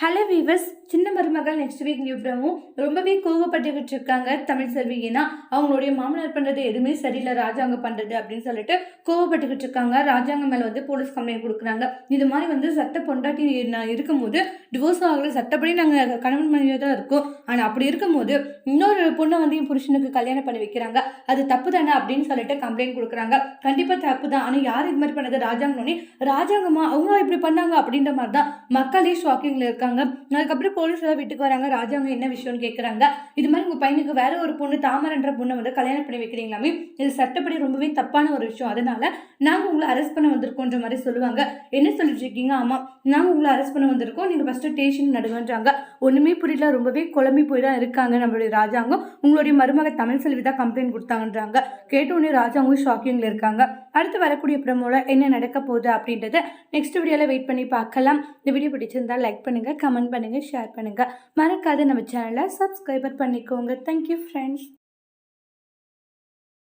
Hello viewers, சின்ன மருமகள் next week new promo ரொம்பவே கோவப்பட்டுக்கிட்டு இருக்காங்க தமிழ் செல்வி. ஏன்னா அவங்களுடைய மாமனார் பண்ணுறது எதுவுமே சரியில்லை, ராஜாங்க பண்ணுறது அப்படின்னு சொல்லிட்டு கோவப்பட்டுக்கிட்டு இருக்காங்க. ராஜாங்க மேலே போலீஸ் கம்ப்ளைண்ட் கொடுக்குறாங்க. இது மாதிரி சட்ட பொண்டாட்டி இருக்கும்போது டிவோர்ஸ் ஆகல, சட்டப்படி நாங்கள் கணவன் மனைவியாக தான் இருக்கோம். ஆனால் அப்படி இருக்கும்போது இன்னொரு பொண்ணை என் புருஷனுக்கு கல்யாணம் பண்ணி வைக்கிறாங்க, அது தப்பு தானே அப்படின்னு சொல்லிட்டு கம்ப்ளைண்ட் கொடுக்குறாங்க. கண்டிப்பாக தப்பு தான். ஆனால் யார் இது மாதிரி பண்ணது? ராஜாங்கமா அவங்க இப்படி பண்ணாங்க அப்படின்ற மாதிரி தான் மக்களே ஷாக்கிங்ல இருக்காங்க. அதுக்கப்புறம் போலீஸ் வீட்டுக்கு வராங்க. ராஜாங்க என்ன விஷயம்னு கேட்குறாங்க. இது மாதிரி உங்க பையனுக்கு வேற ஒரு பொண்ணு தாமரன்ற பொண்ணை கல்யாணம் பண்ணி வைக்கிறீங்களாமே, இது சட்டப்படி ரொம்பவே தப்பான ஒரு விஷயம், அதனால நாங்கள் உங்களை அரெஸ்ட் பண்ண வந்திருக்கோன்ற மாதிரி சொல்லுவாங்க. என்ன சொல்லிட்டு இருக்கீங்க? ஆமா, நாங்கள் உங்களை அரெஸ்ட் பண்ண வந்திருக்கோம், நீங்கள் ஃபர்ஸ்ட் ஸ்டேஷன் நடுங்கன்றாங்க. ஒன்றுமே புரியல, ரொம்பவே குழம்பி போய் தான் இருக்காங்க நம்மளுடைய ராஜாங்கம். உங்களுடைய மருமக தமிழ் செல்வி தான் கம்ப்ளைண்ட் கொடுத்தாங்கன்றாங்க. கேட்ட உடனே ராஜாங்கம் ஷாக்கிங்ல இருக்காங்க. அடுத்து வரக்கூடிய ப்ரோமோல என்ன நடக்க போகுது அப்படின்றத நெக்ஸ்ட் வீடியோவில் வெயிட் பண்ணி பார்க்கலாம். இந்த வீடியோ பிடிச்சிருந்தா லைக் பண்ணுங்க, கமெண்ட் பண்ணுங்க, ஷேர் பண்ணுங்க. மறக்காத நம்ம சேனலை சப்ஸ்கிரைபர் பண்ணிக்கோங்க. Thank you friends.